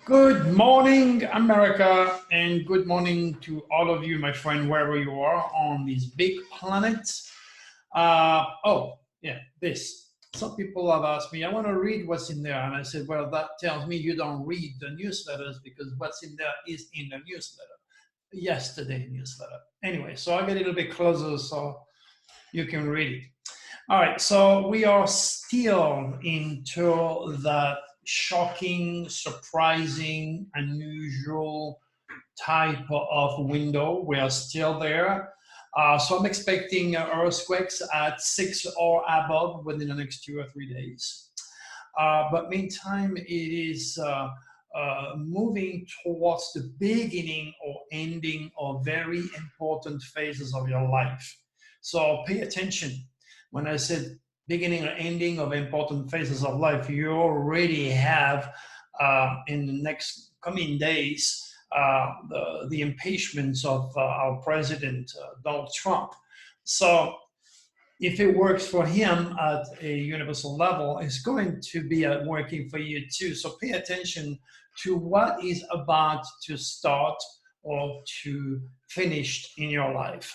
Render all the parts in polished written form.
Good morning, America, and good morning to all of you, my friend, wherever you are on this big planet. This. Some people have asked me, I want to read what's in there. And I said, well, that tells me you don't read the newsletters because what's in there is in the newsletter, yesterday newsletter. Anyway, so I get a little bit closer so you can read it. All right, so we are still into that shocking, surprising, unusual type of window. We are still there. So I'm expecting earthquakes at 6 or above within the next 2 or 3 days. But meantime, it is moving towards the beginning or ending of very important phases of your life. So pay attention. When I said beginning or ending of important phases of life, you already have in the next coming days the impeachments of our president, Donald Trump. So if it works for him at a universal level, it's going to be working for you too. So pay attention to what is about to start or to finish in your life.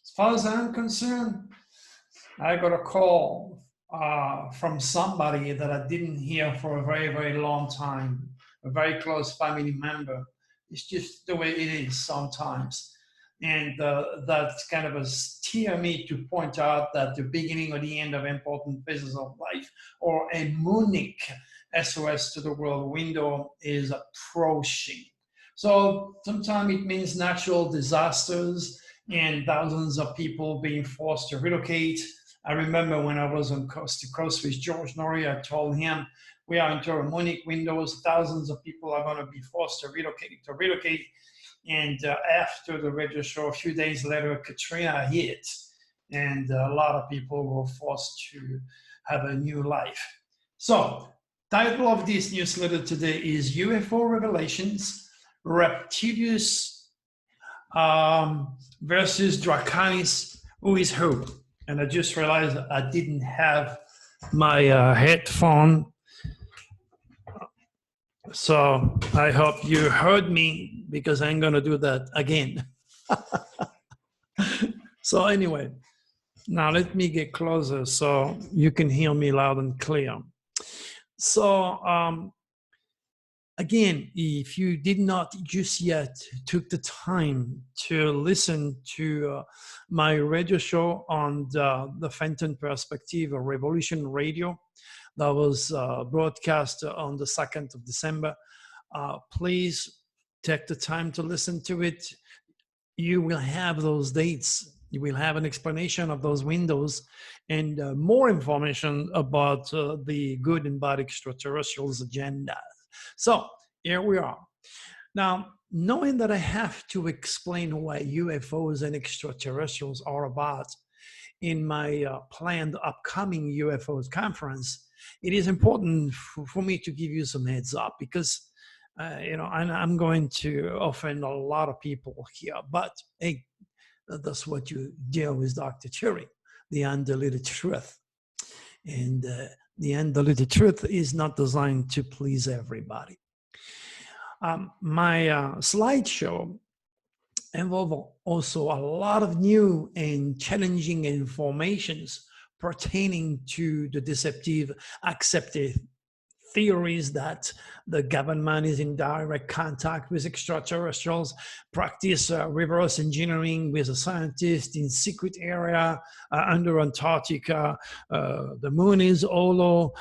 As far as I'm concerned, I got a call from somebody that I didn't hear for a very, very long time, a very close family member. It's just the way it is sometimes. And that's kind of a steer me to point out that the beginning or the end of important phases of life or a Munich SOS to the world window is approaching. So sometimes it means natural disasters and thousands of people being forced to relocate. I remember when I was on coast to coast with George Norrie, I told him, we are into a Munich windows, thousands of people are going to be forced to relocate. And after the radio show, a few days later, Katrina hit, and a lot of people were forced to have a new life. So, title of this newsletter today is UFO Revelations, Reptilius versus Draconis, who is who? And I just realized I didn't have my headphone. So I hope you heard me because I'm going to do that again. So anyway, now let me get closer so you can hear me loud and clear. So again, if you did not just yet took the time to listen to my radio show on the Fenton Perspective or Revolution Radio, that was broadcast on the 2nd of December. Please take the time to listen to it. You will have those dates. You will have an explanation of those windows and more information about the good and bad extraterrestrials agenda. So here we are. Now, knowing that I have to explain what UFOs and extraterrestrials are about in my planned upcoming UFOs conference, it is important for me to give you some heads up because, I'm going to offend a lot of people here. But hey, that's what you deal with Dr. Turi, the undiluted truth. And the undiluted truth is not designed to please everybody. My slideshow involve also a lot of new and challenging informations pertaining to the deceptive accepted theories that the government is in direct contact with extraterrestrials, practice reverse engineering with a scientist in secret area under Antarctica, the moon is hollow,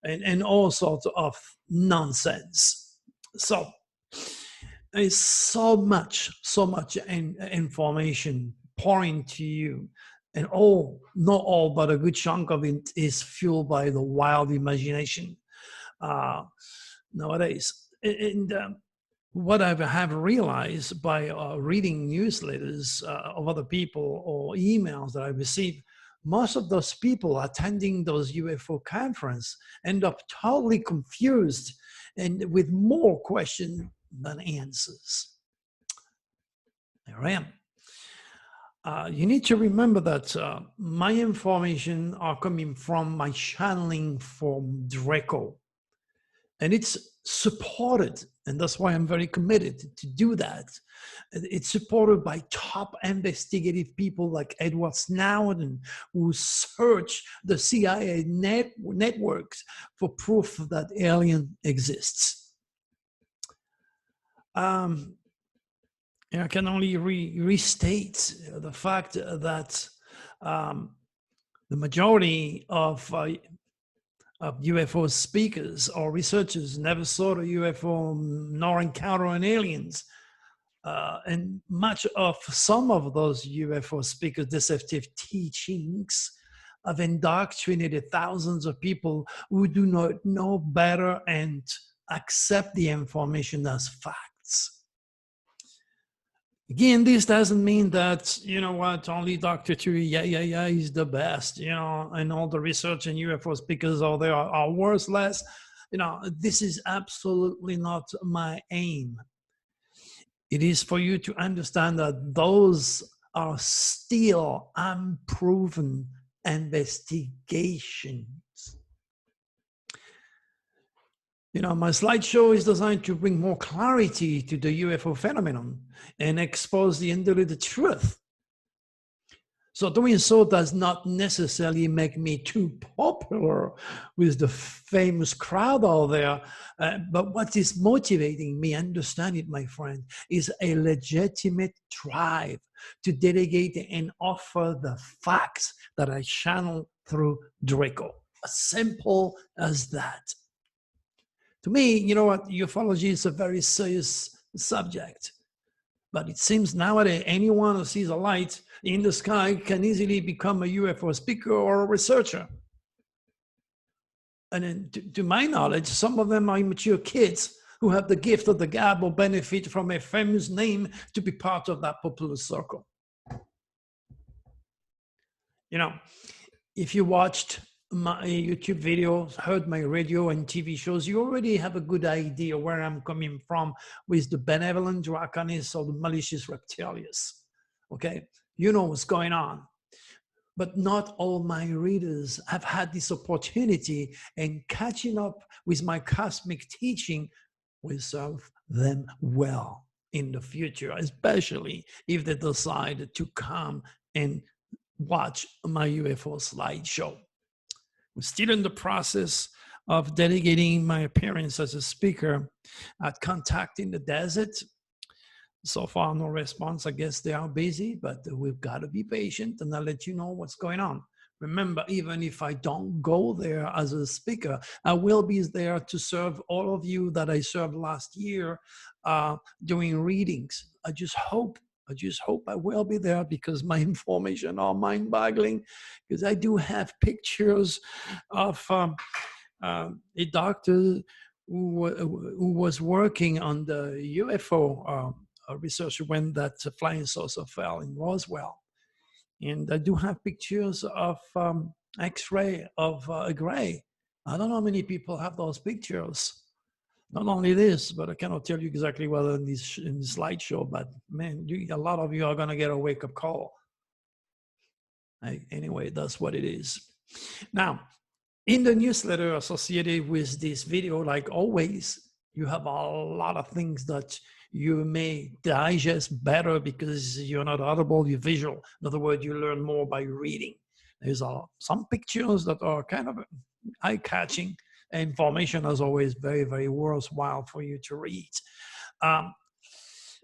and all sorts of nonsense. So there's so much information pouring to you, and not all, but a good chunk of it is fueled by the wild imagination nowadays. And what I have realized by reading newsletters of other people or emails that I receive, most of those people attending those UFO conferences end up totally confused and with more questions than answers. There I am. You need to remember that my information are coming from my channeling from Draco. And it's supported, and that's why I'm very committed to do that. It's supported by top investigative people like Edward Snowden, who search the CIA networks for proof that alien exists. I can only restate the fact that the majority of UFO speakers or researchers never saw a UFO nor encountered aliens. And much of some of those UFO speakers' deceptive teachings have indoctrinated thousands of people who do not know better and accept the information as facts. Again, this doesn't mean that, you know what, only Dr.Turi, he's the best, you know, and all the research in UFO speakers are there are worthless. You know, this is absolutely not my aim. It is for you to understand that those are still unproven investigations. You know, my slideshow is designed to bring more clarity to the UFO phenomenon and expose the underlying truth. So doing so does not necessarily make me too popular with the famous crowd out there. But what is motivating me, understand it, my friend, is a legitimate drive to delegate and offer the facts that I channel through Draco. As simple as that. To me, you know what, ufology is a very serious subject. But it seems nowadays anyone who sees a light in the sky can easily become a UFO speaker or a researcher. And then, to my knowledge, some of them are immature kids who have the gift of the gab or benefit from a famous name to be part of that popular circle. You know, if you watched my YouTube videos, heard my radio and TV shows, you already have a good idea where I'm coming from with the benevolent Draconis or the malicious Reptilius. Okay, you know what's going on. But not all my readers have had this opportunity, and catching up with my cosmic teaching will serve them well in the future, especially if they decide to come and watch my UFO slideshow. We're still in the process of delegating my appearance as a speaker at Contact in the Desert. So far, no response. I guess they are busy, but we've got to be patient, and I'll let you know what's going on. Remember, even if I don't go there as a speaker, I will be there to serve all of you that I served last year doing readings. I just hope I will be there, because my information are mind-boggling, because I do have pictures of a doctor who was working on the UFO research when that flying saucer fell in Roswell. And I do have pictures of X-ray of a gray. I don't know how many people have those pictures. Not only this, but I cannot tell you exactly whether in this slideshow, but man, a lot of you are going to get a wake-up call. Anyway, that's what it is. Now, in the newsletter associated with this video, like always, you have a lot of things that you may digest better because you're not audible, you're visual. In other words, you learn more by reading. There's some pictures that are kind of eye-catching. Information is always very, very worthwhile for you to read.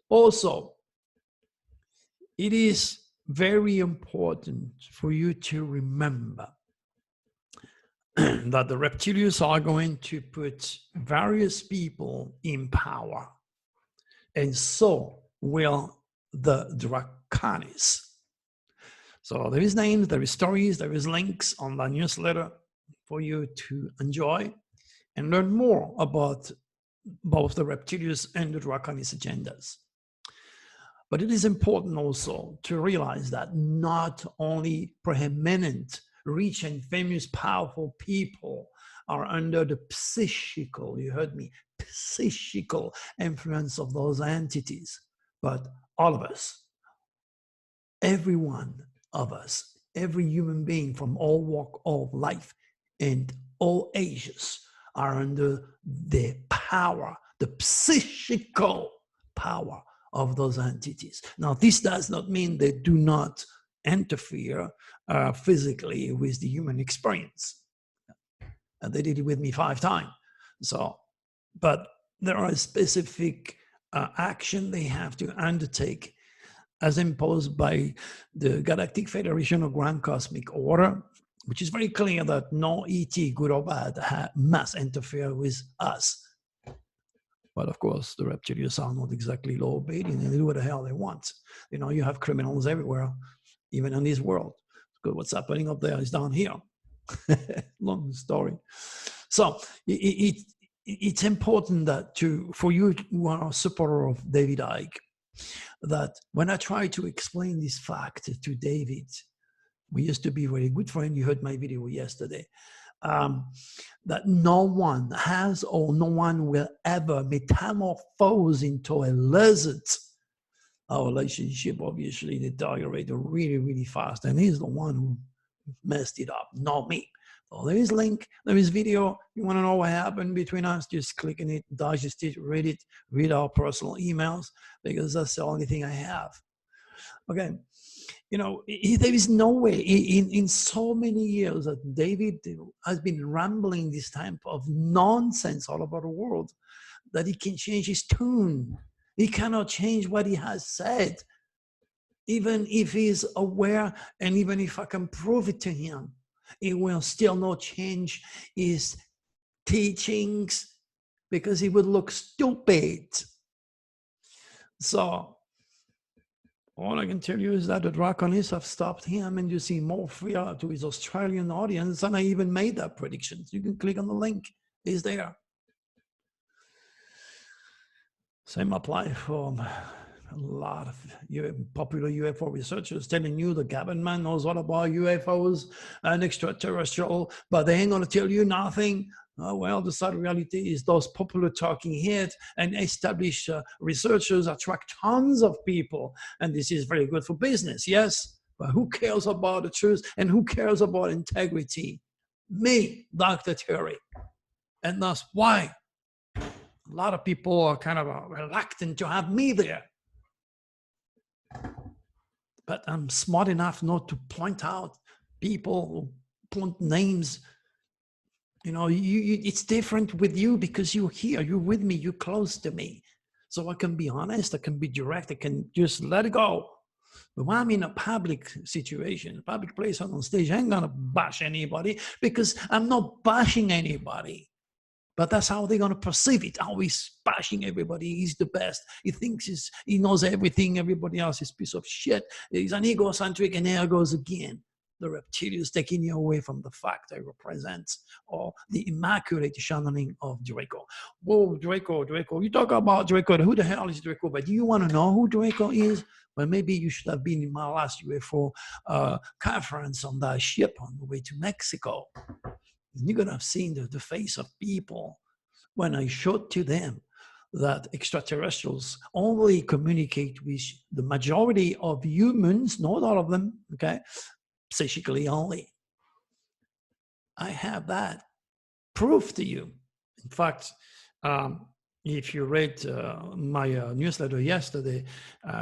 Also, it is very important for you to remember that the Reptilius are going to put various people in power. And so will the Draconis. So there is names, there is stories, there is links on the newsletter for you to enjoy and learn more about both the Reptilius and the Draconis agendas. But it is important also to realize that not only preeminent, rich and famous, powerful people are under the psychical, you heard me, psychical influence of those entities, but all of us, every one of us, every human being from all walk of life and all ages are under the power, the psychical power of those entities. Now, this does not mean they do not interfere physically with the human experience. And they did it with me 5 times. So, but there are specific action they have to undertake as imposed by the Galactic Federation of Grand Cosmic Order, which is very clear that no ET, good or bad, must interfere with us. But of course, the Reptilius are not exactly law-abiding, and they do what the hell they want. You know, you have criminals everywhere, even in this world. Because what's happening up there is down here. Long story. So it's important that for you who are a supporter of David Icke, that when I try to explain this fact to David, we used to be very good friends. You heard my video yesterday. That no one has or no one will ever metamorphose into a lizard. Our relationship obviously deteriorated really, really fast, and he's the one who messed it up, not me. So there is link, there is video. You want to know what happened between us, just click on it, digest it, read it, read our personal emails, because that's the only thing I have. Okay. You know, there is no way in so many years that David has been rambling this type of nonsense all over the world that he can change his tune. He cannot change what he has said, even if he's aware, and even if I can prove it to him, he will still not change his teachings because he would look stupid. So all I can tell you is that the Draconis have stopped him, and you see more fear to his Australian audience, and I even made that prediction. You can click on the link. It's there. Same apply for a lot of popular UFO researchers telling you the government knows all about UFOs and extraterrestrial, but they ain't going to tell you nothing. Oh, well, the sad reality is those popular talking heads and established researchers attract tons of people, and this is very good for business, yes? But who cares about the truth, and who cares about integrity? Me, Dr. Turi. And that's why a lot of people are kind of reluctant to have me there. But I'm smart enough not to point out people, point names. You know, it's different with you because you're here, you're with me, you're close to me. So I can be honest, I can be direct, I can just let it go. But when I'm in a public situation, a public place, on stage, I ain't gonna bash anybody because I'm not bashing anybody. But that's how they're gonna perceive it. Oh, he's bashing everybody, he's the best. He thinks he knows everything, everybody else is a piece of shit. He's an egocentric, and there goes again. The Reptilius taking you away from the fact I represent, or the immaculate channeling of Draco. Whoa, Draco, you talk about Draco. Who the hell is Draco? But do you want to know who Draco is? Well, maybe you should have been in my last UFO conference on that ship on the way to Mexico. You're going to have seen the face of people when I showed to them that extraterrestrials only communicate with the majority of humans, not all of them, okay? Psychically only. I have that proof to you. In fact, if you read my newsletter yesterday,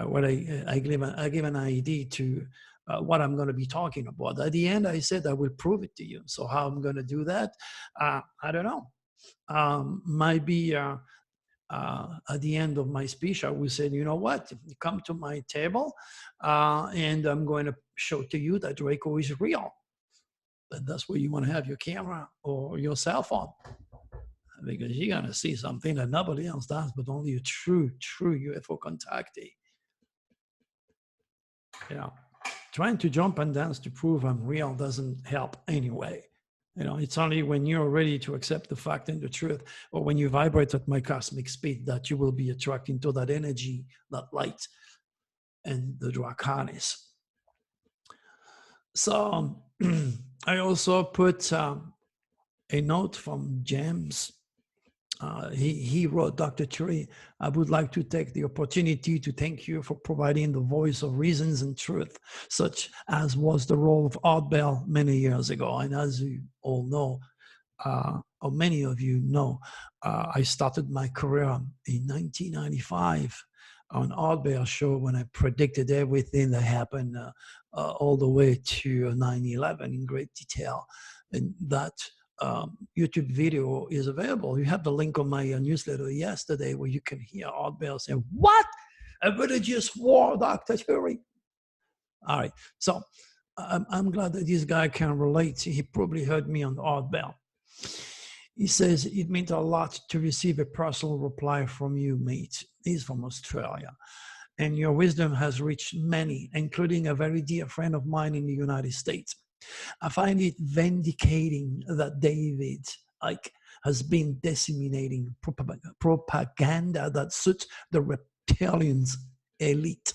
where I gave an idea to what I'm going to be talking about. At the end, I said I will prove it to you. So how I'm going to do that, I don't know. Might be at the end of my speech, I will say, you know what, come to my table and I'm going to show to you that Draco is real. And that's where you want to have your camera or your cell phone, because you're going to see something that nobody else does, but only a true UFO contactee. You know, trying to jump and dance to prove I'm real doesn't help anyway. You know, it's only when you're ready to accept the fact and the truth, or when you vibrate at my cosmic speed, that you will be attracting to that energy, that light, and the Draconis. So I also put a note from James. He wrote, Dr. Turi, I would like to take the opportunity to thank you for providing the voice of reasons and truth, such as was the role of Art Bell many years ago. And as you all know, or many of you know, I started my career in 1995 on Art Bear Show when I predicted everything that happened all the way to 9/11 in great detail. And that YouTube video is available. You have the link on my newsletter yesterday where you can hear Art Bear say, "What? I better just war, Dr. Turi." All right. So I'm glad that this guy can relate. He probably heard me on the Art Bell. He says, "It meant a lot to receive a personal reply from you, mate." He's from Australia. "And your wisdom has reached many, including a very dear friend of mine in the United States. I find it vindicating that David Icke has been disseminating propaganda that suits the reptilians elite.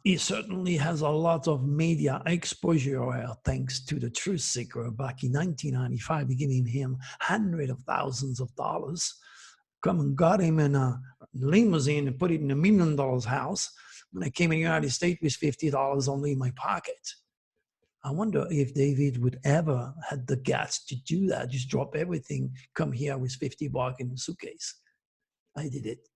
He certainly has a lot of media exposure thanks to the Truth Seeker back in 1995, giving him hundreds of thousands of dollars. Come and got him in a limousine and put it in $1 million house. When I came in the United States with $50 only in my pocket. I wonder if David would ever had the guts to do that, just drop everything, come here with $50 in a suitcase. I did it.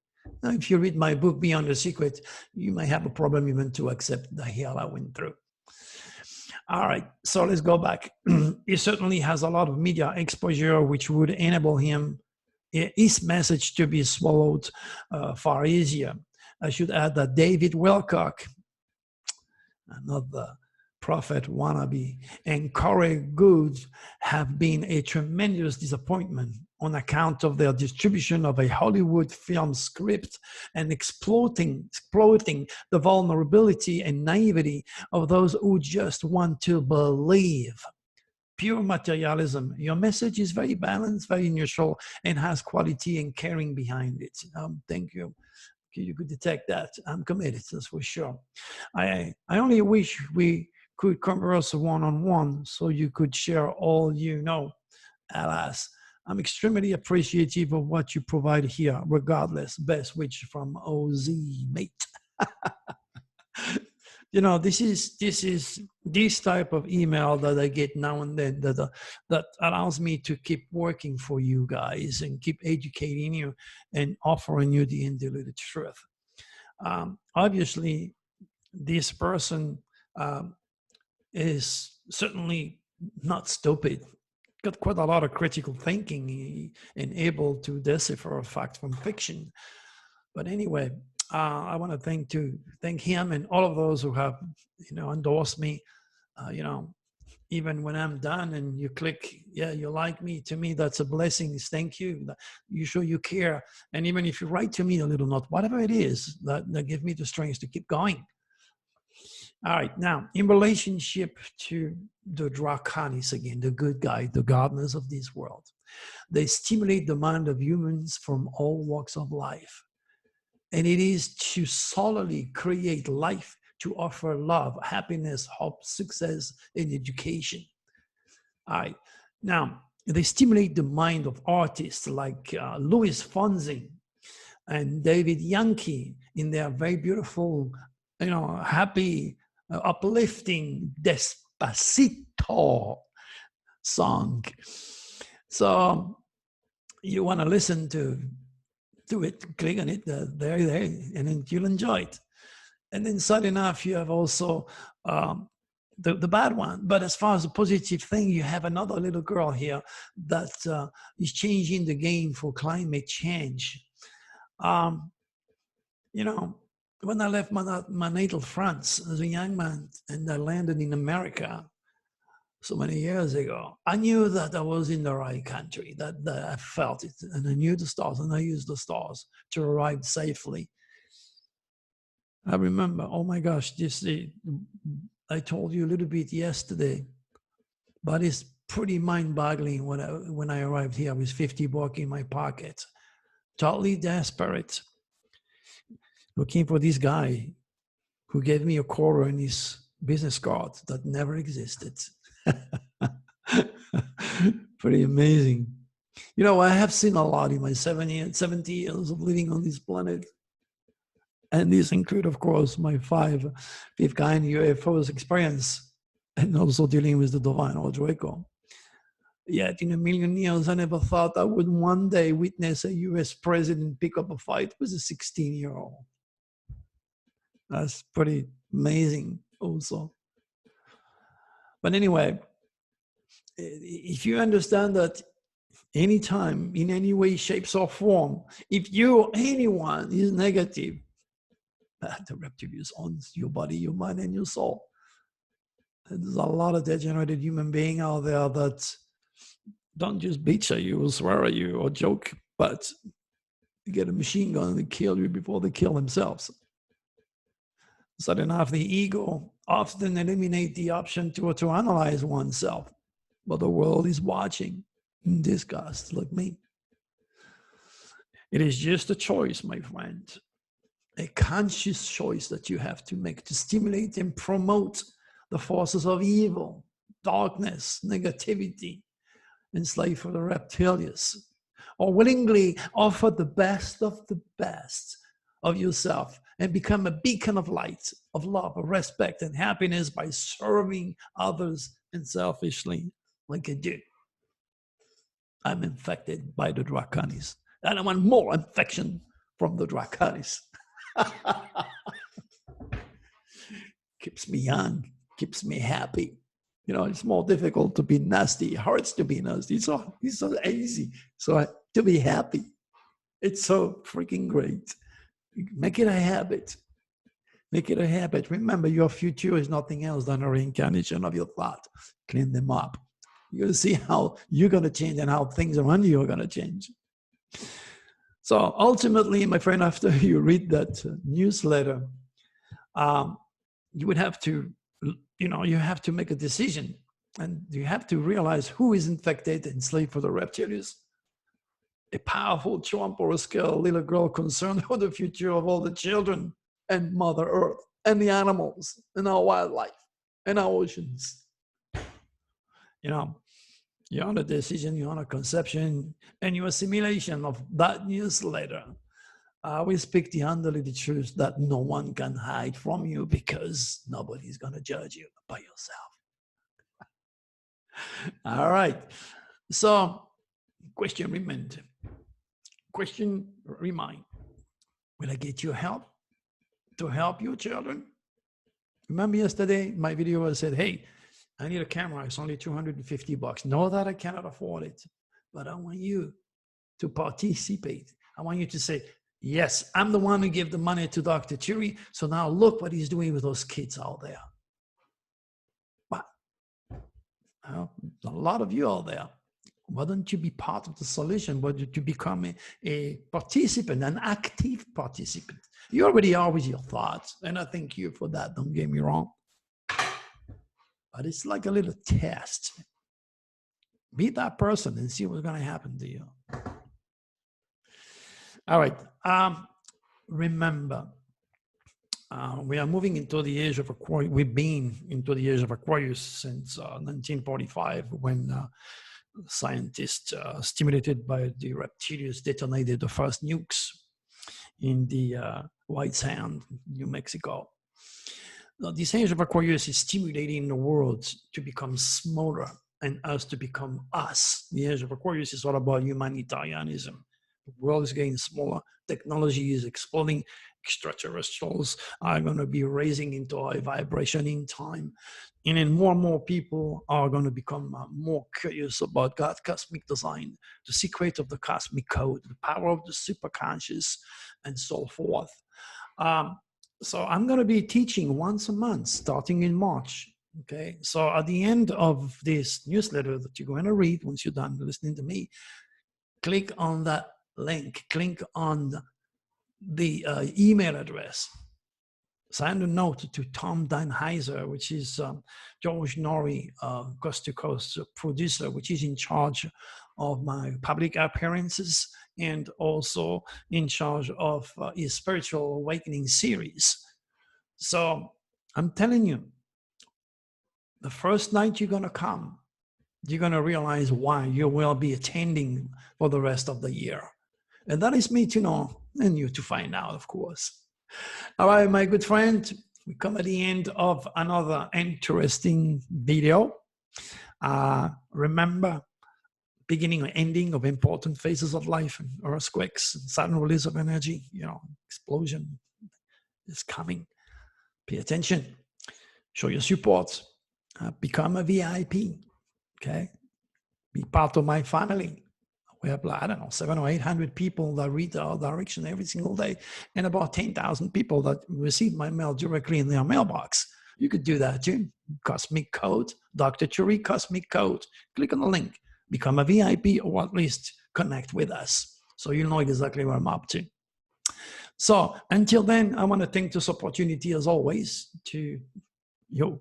Now, if you read my book, Beyond the Secret, you might have a problem even to accept the hell I went through. All right, so let's go back. He certainly has a lot of media exposure, which would enable his message to be swallowed far easier. I should add that David Wilcock, another prophet wannabe, and Corey Goode have been a tremendous disappointment on account of their distribution of a Hollywood film script and exploiting the vulnerability and naivety of those who just want to believe. Pure materialism. Your message is very balanced, very neutral, and has quality and caring behind it. Thank you. You could detect that. I'm committed, that's for sure. I only wish we could converse one-on-one so you could share all you know. Alas, I'm extremely appreciative of what you provide here, regardless. Best wish from OZ, mate. You know, this is this type of email that I get now and then that allows me to keep working for you guys and keep educating you and offering you the undiluted truth. Obviously, this person is certainly not stupid. Got quite a lot of critical thinking and able to decipher a fact from fiction. But anyway, I want to thank him and all of those who have, endorsed me. Even when I'm done and you click, yeah, you like me. To me, that's a blessing. Thank you. You show you care, and even if you write to me a little note, whatever it is, that give me the strength to keep going. All right, now in relationship to the Draconis again, the good guy, the gardeners of this world, they stimulate the mind of humans from all walks of life. And it is to solely create life, to offer love, happiness, hope, success, and education. All right. Now, they stimulate the mind of artists like Louis Fonsi and David Yankee in their very beautiful, happy, uplifting Despacito song. So you want to listen to it, click on it, there, and then you'll enjoy it. And then suddenly enough, you have also the bad one. But as far as the positive thing, you have another little girl here that is changing the game for climate change. When I left my natal France as a young man and I landed in America so many years ago, I knew that I was in the right country, that I felt it, and I knew the stars, and I used the stars to arrive safely. I remember, oh my gosh, I told you a little bit yesterday, but it's pretty mind-boggling when I arrived here with $50 in my pocket, totally desperate, looking for this guy who gave me a quarter in his business card that never existed. Pretty amazing. I have seen a lot in my 70 years of living on this planet. And these include, of course, my fifth kind UFOs experience, and also dealing with the divine or Draco. Yet in a million years, I never thought I would one day witness a US president pick up a fight with a 16-year-old. That's pretty amazing also. But anyway, if you understand that anytime, in any way, shapes or form, if you or anyone is negative, the Reptilius owns your body, your mind, and your soul. And there's a lot of degenerated human beings out there that don't just bitch at you or swear at you or joke, but get a machine gun and kill you before they kill themselves. So then have the ego often eliminate the option to analyze oneself. But the world is watching in disgust, like me. It is just a choice, my friend. A conscious choice that you have to make to stimulate and promote the forces of evil, darkness, negativity, enslaved for the Reptilius, or willingly offer the best of yourself and become a beacon of light, of love, of respect, and happiness by serving others unselfishly, like I do. I'm infected by the Draconis, and I want more infection from the Draconis. Keeps me young, keeps me happy. You know, it's more difficult to be nasty. It hurts to be nasty. It's so easy. So to be happy, it's so freaking great. Make it a habit. Make it a habit. Remember, your future is nothing else than a reincarnation of your thought. Clean them up. You're going to see how you're going to change and how things around you are going to change. So ultimately, my friend, after you read that newsletter, you would have to, you have to make a decision, and you have to realize who is infected and enslaved for the Reptilius. A powerful Trump or a scared little girl concerned for the future of all the children and Mother Earth and the animals and our wildlife and our oceans. You're on a decision, you're on a conception, and your assimilation of that newsletter. We speak the undiluted truth that no one can hide from you, because nobody's going to judge you by yourself. All right. So, question remained. Will I get you help to help your children? Remember yesterday, my video I said, hey, I need a camera. It's only $250. Know that I cannot afford it, but I want you to participate. I want you to say, yes, I'm the one who gave the money to Dr. Turi. So now look what he's doing with those kids out there. But a lot of you out there, why don't you be part of the solution? Why don't you become a participant, an active participant? You already are with your thoughts, and I thank you for that. Don't get me wrong. But it's like a little test. Be that person and see what's going to happen to you. All right. Remember, we are moving into the age of Aquarius. We've been into the age of Aquarius since 1945, when scientists stimulated by the Reptilius detonated the first nukes in the White Sand, New Mexico. Now, this age of Aquarius is stimulating the world to become smaller and us to become us. The age of Aquarius is all about humanitarianism. The world is getting smaller. Technology is exploding. Extraterrestrials are going to be raising into a vibration in time. And then more and more people are going to become more curious about God's cosmic design, the secret of the cosmic code, the power of the superconscious, and so forth. So I'm going to be teaching once a month, starting in March. Okay. So at the end of this newsletter that you're going to read, once you're done listening to me, click on that link, click on the email address. Send a note to Tom Danheiser, which is George Norrie, Coast to Coast producer, which is in charge of my public appearances and also in charge of his spiritual awakening series. So I'm telling you, the first night you're going to come, you're going to realize why you will be attending for the rest of the year. And that is me to know and you to find out, of course. All right, my good friend, we come at the end of another interesting video. Remember, beginning or ending of important phases of life, and earthquakes, and sudden release of energy, explosion is coming. Pay attention. Show your support. Become a VIP. Okay. Be part of my family. We have, I don't know, 700 or 800 people that read our direction every single day, and about 10,000 people that receive my mail directly in their mailbox. You could do that too. Cosmic code, dr.turi cosmic code. Click on the link. Become a VIP, or at least connect with us, so you know exactly what I'm up to. So until then, I want to take this opportunity, as always, to your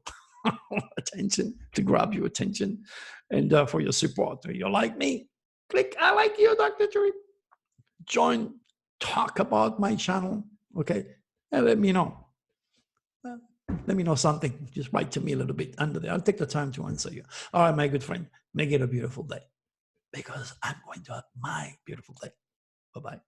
attention, to grab your attention, and for your support. Do you like me? Click I like you, Dr. Turi. Join, talk about my channel, okay? And let me know. Let me know something. Just write to me a little bit under there. I'll take the time to answer you. All right, my good friend, make it a beautiful day, because I'm going to have my beautiful day. Bye-bye.